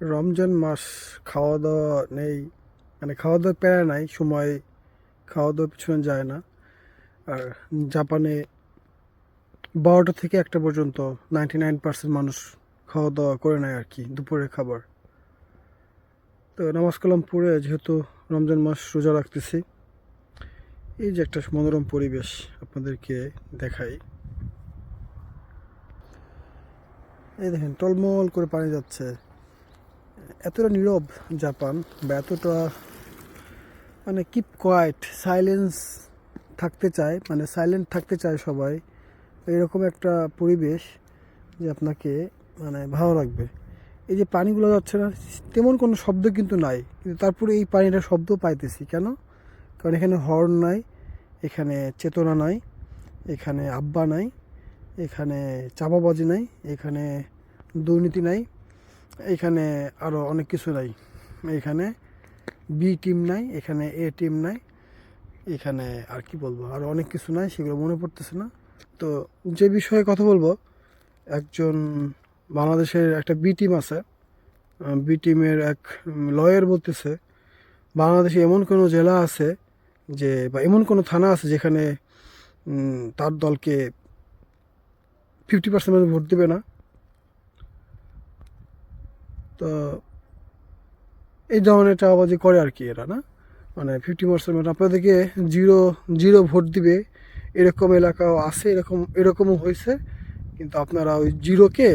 রমজান মাস খাওয়া দাওয়া নেই, মানে খাওয়া দাওয়ার প্যারা নাই, সময় খাওয়া দাওয়ার পিছনে যায় না। আর জাপানে 12টা থেকে 1টা পর্যন্ত 99% মানুষ খাওয়া দাওয়া করে নেয় আর কি, দুপুরের খাবার। তো নামাজ কালাম পড়ে যেহেতু রমজান মাস রোজা রাখতেছি, এই যে একটা মনোরম পরিবেশ আপনাদেরকে দেখাই। এই দেখেন টলমল করে পানি যাচ্ছে। এতটা নীরব জাপান, বা এতটা মানে কিপ কোয়াইট, সাইলেন্স থাকতে চায়, মানে সাইলেন্ট থাকতে চায় সবাই। এরকম একটা পরিবেশ যে আপনাকে মানে ভালো লাগবে। এই যে পানিগুলো যাচ্ছে না, তেমন কোনো শব্দ কিন্তু নাই, কিন্তু তারপরে এই পানিটা শব্দ পাইতেছি কেন? কারণ এখানে হর্ন নাই, এখানে চেতনা নাই, এখানে আব্বা নাই, এখানে চাপাবাজি নাই, এখানে দুর্নীতি নাই, এখানে আরও অনেক কিছু নাই। এখানে বি টিম নাই, এখানে এ টিম নাই, এখানে আর কি বলবো, আরও অনেক কিছু নাই, সেগুলো মনে পড়তেছে না। তো যে বিষয়ে কথা বলবো, একজন বাংলাদেশের একটা বি টিম আছে, বি টিমের এক লয়ার বলতেছে বাংলাদেশে এমন কোনো জেলা আছে যে, বা এমন কোনো থানা আছে যেখানে তার দলকে 50% ভোট দেবে না। তো এই ধরনের চাঁদাবাজি করে আর কি এরা, না মানে 50% আপনাদেরকে জিরো জিরো ভোট দিবে, এরকম এলাকাও আছে, এরকমও হয়েছে। কিন্তু আপনারা ওই জিরোকে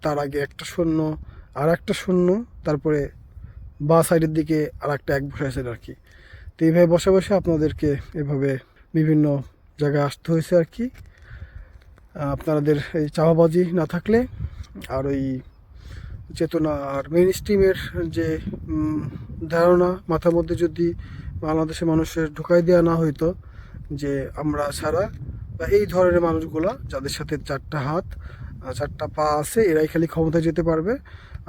তার আগে একটা শূন্য, আর একটা শূন্য, তারপরে বা সাইডের দিকে আর একটা এক বসাইছেন আর কি। তো এইভাবে বসে বসে আপনাদেরকে এভাবে বিভিন্ন জায়গায় আসতে হয়েছে আর কি। আপনাদের এই চাঁদাবাজি না থাকলে, আর ওই চেতনা আর মেইন স্ট্রিমের যে ধারণা মাথার মধ্যে যদি বাংলাদেশের মানুষের ঢুকাই দেওয়া না হইতো যে আমরা ছাড়া বা এই ধরনের মানুষগুলা যাদের সাথে 4টা হাত 4টা পা আছে, এরাই খালি ক্ষমতায় যেতে পারবে,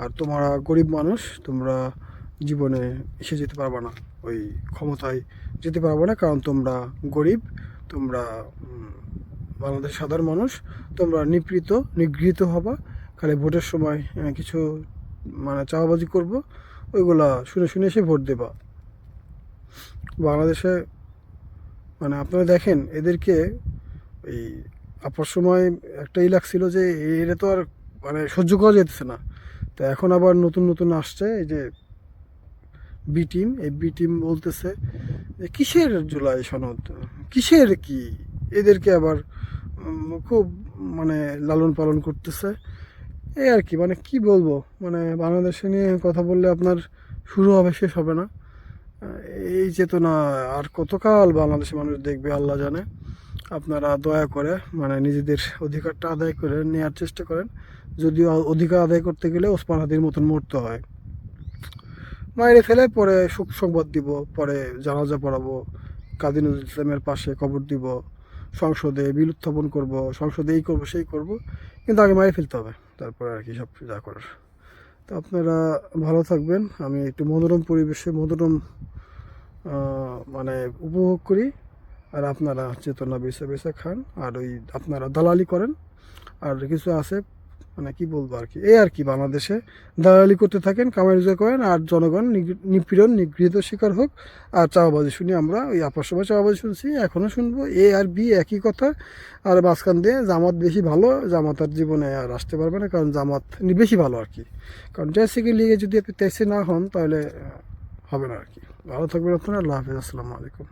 আর তোমরা গরিব মানুষ, তোমরা জীবনে এসে যেতে পারবে না, ওই ক্ষমতায় যেতে পারবে না, কারণ তোমরা গরিব, তোমরা বাংলাদেশের সাধারণ মানুষ, তোমরা নিগৃহীত হবা, খালি ভোটের সময় কিছু মানে চাঁদাবাজি করবো, ওইগুলা শুনে শুনে এসে ভোট দেবা। বাংলাদেশে মানে আপনারা দেখেন এদেরকে, এই আপার সময় একটাই লাগছিল যে এরা তো আর মানে সহ্য করা যেতেছে না। তো এখন আবার নতুন নতুন আসছে এই যে বি টিম, এই বি টিম বলতেছে যে কিসের জুলাই সনদ, কিসের কি, এদেরকে আবার খুব মানে লালন পালন করতেছে। এই আর কি, মানে কি বলবো, মানে বাংলাদেশে নিয়ে কথা বললে আপনার শুরু হবে শেষ হবে না। এই চেতনা আর কতকাল বাংলাদেশের মানুষ দেখবে আল্লাহ জানে। আপনারা দয়া করে মানে নিজেদের অধিকারটা আদায় করে নেওয়ার চেষ্টা করেন। যদিও অধিকার আদায় করতে গেলে ওসমান হাদির মতন মরতে হয়, মাইরে ফেলে পরে শোক সংবাদ দিব, পরে জানাজা পড়াবো, কাজী নজরুল ইসলামের পাশে কবর দিব, সংসদে বিল উত্থাপন করবো, সংসদে এই করবো সেই করব, কিন্তু আগে মাইরে ফেলতে হবে, তারপরে আর কি সব যা করার। তো আপনারা ভালো থাকবেন, আমি একটু মনোরম পরিবেশে মনোরম মানে উপভোগ করি, আর আপনারা চেতনা বেছে বেছে খান, আর ওই আপনারা দালালি করেন। আর কিছু আছে মানে কি বলবো আর কি, এই আর কি, বাংলাদেশে দালালি করতে থাকেন, কামাই রোজগার করেন, আর জনগণ নিপীড়ন নিগৃহীত শিকার হোক। আর চাওয়াবাজি শুনি আমরা, ওই আপার সময় চাওয়াবাজি শুনছি, এখনও শুনবো, এ আর বি একই কথা। আর মাঝখান দিয়ে জামাত বেশি ভালো, জামাত আর জীবনে আর আসতে পারবে না, কারণ জামাত বেশি ভালো আর কি। কারণ টেসিকে লিগে যদি আপনি তেসি না হন তাহলে হবে না আর কি। ভালো থাকবেন আপনারা, আল্লাহ হাফিজ, আসসালামু আলাইকুম।